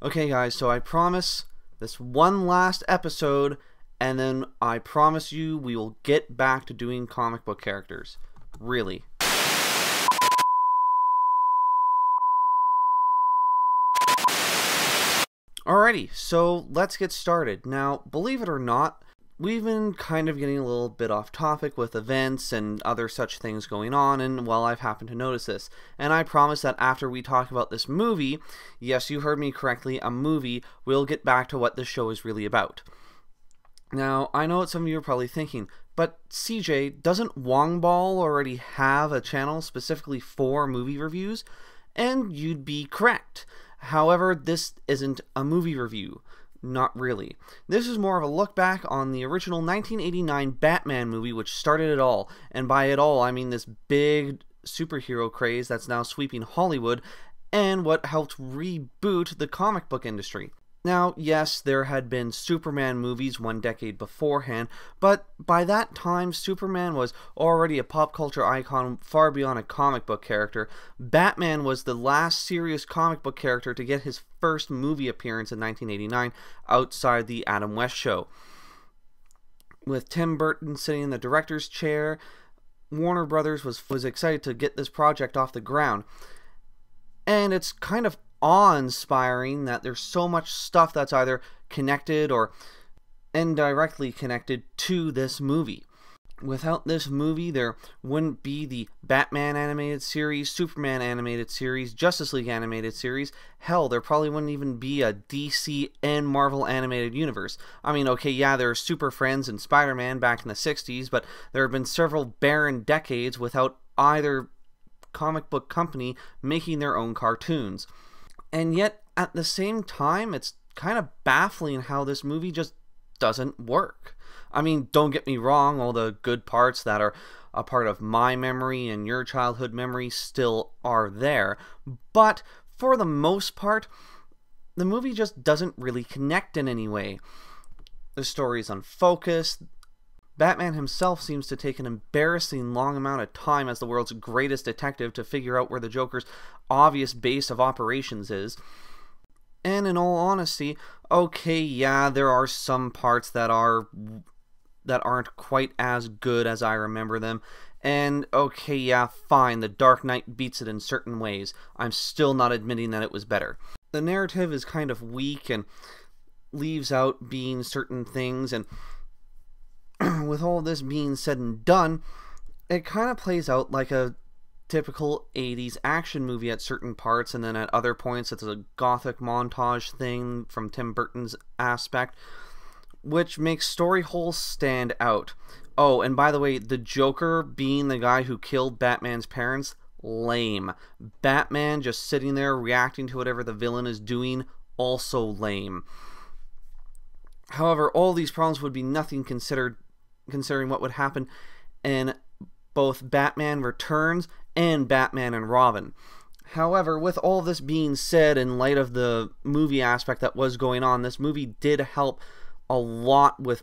Okay, guys, so I promise this one last episode, and then I promise you we will get back to doing comic book characters. Really. Alrighty, so let's get started. Now, believe it or not, we've been kind of getting a little bit off topic with events and other such things going on, and well, I've happened to notice this. And I promise that after we talk about this movie, yes, you heard me correctly, a movie, we'll get back to what this show is really about. Now, I know what some of you are probably thinking, but CJ, doesn't Wongball already have a channel specifically for movie reviews? And you'd be correct. However, this isn't a movie review. Not really. This is more of a look back on the original 1989 Batman movie which started it all. And by it all, I mean this big superhero craze that's now sweeping Hollywood and what helped reboot the comic book industry. Now, yes, there had been Superman movies 1 decade beforehand, but by that time, Superman was already a pop culture icon far beyond a comic book character. Batman was the last serious comic book character to get his first movie appearance in 1989 outside the Adam West Show. With Tim Burton sitting in the director's chair, Warner Brothers was excited to get this project off the ground. And it's kind of awe-inspiring that there's so much stuff that's either connected or indirectly connected to this movie. Without this movie, there wouldn't be the Batman animated series, Superman animated series, Justice League animated series. Hell, there probably wouldn't even be a DC and Marvel animated universe. I mean, okay, yeah, there are Super Friends and Spider-Man back in the 60s, but there have been several barren decades without either comic book company making their own cartoons. And yet, at the same time, it's kind of baffling how this movie just doesn't work. I mean, don't get me wrong, all the good parts that are a part of my memory and your childhood memory still are there. But, for the most part, the movie just doesn't really connect in any way. The story's unfocused. Batman himself seems to take an embarrassing long amount of time as the world's greatest detective to figure out where the Joker's obvious base of operations is. And in all honesty, okay, yeah, there are some parts that aren't quite as good as I remember them. And okay, yeah, fine, The Dark Knight beats it in certain ways. I'm still not admitting that it was better. The narrative is kind of weak and leaves out being certain things, and with all this being said and done, it kind of plays out like a typical 80s action movie at certain parts, and then at other points it's a gothic montage thing from Tim Burton's aspect, which makes story holes stand out. Oh, and by the way, the Joker being the guy who killed Batman's parents, lame. Batman just sitting there reacting to whatever the villain is doing, also lame. However, all these problems would be nothing considering what would happen in both Batman Returns and Batman and Robin. However, with all this being said, in light of the movie aspect that was going on, this movie did help a lot with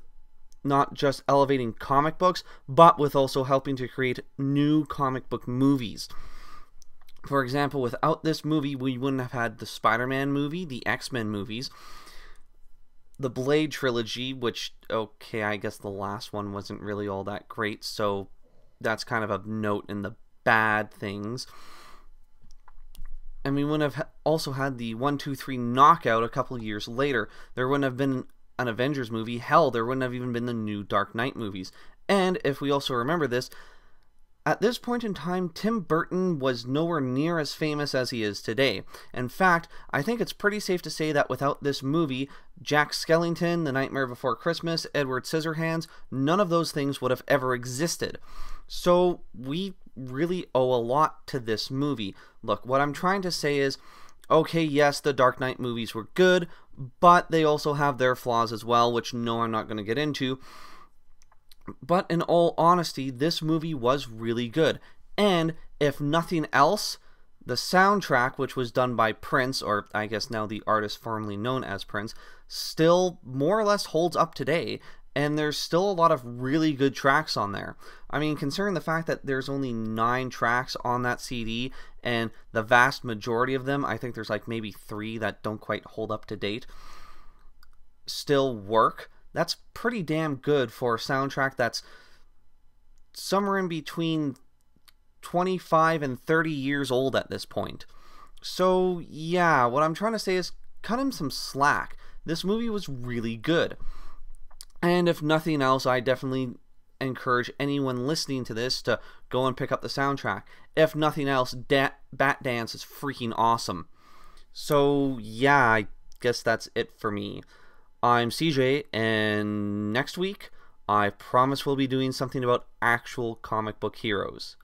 not just elevating comic books, but with also helping to create new comic book movies. For example, without this movie, we wouldn't have had the Spider-Man movie, the X-Men movies, the Blade trilogy, which, okay, I guess the last one wasn't really all that great, so that's kind of a note in the bad things. And we wouldn't have also had the 1, 2, 3 Knockout a couple years later. There wouldn't have been an Avengers movie. Hell, there wouldn't have even been the new Dark Knight movies. And if we also remember this, at this point in time, Tim Burton was nowhere near as famous as he is today. In fact, I think it's pretty safe to say that without this movie, Jack Skellington, The Nightmare Before Christmas, Edward Scissorhands, none of those things would have ever existed. So we really owe a lot to this movie. Look, what I'm trying to say is, okay, yes, the Dark Knight movies were good, but they also have their flaws as well, which no, I'm not going to get into. But in all honesty, this movie was really good. And if nothing else, the soundtrack, which was done by Prince, or I guess now the artist formerly known as Prince, still more or less holds up today. And there's still a lot of really good tracks on there. I mean, considering the fact that there's only 9 tracks on that CD, and the vast majority of them, I think there's like maybe 3 that don't quite hold up to date, still work. That's pretty damn good for a soundtrack that's somewhere in between 25 and 30 years old at this point. So yeah, what I'm trying to say is cut him some slack. This movie was really good. And if nothing else, I definitely encourage anyone listening to this to go and pick up the soundtrack. If nothing else, Bat Dance is freaking awesome. So yeah, I guess that's it for me. I'm CJ, and next week, I promise we'll be doing something about actual comic book heroes.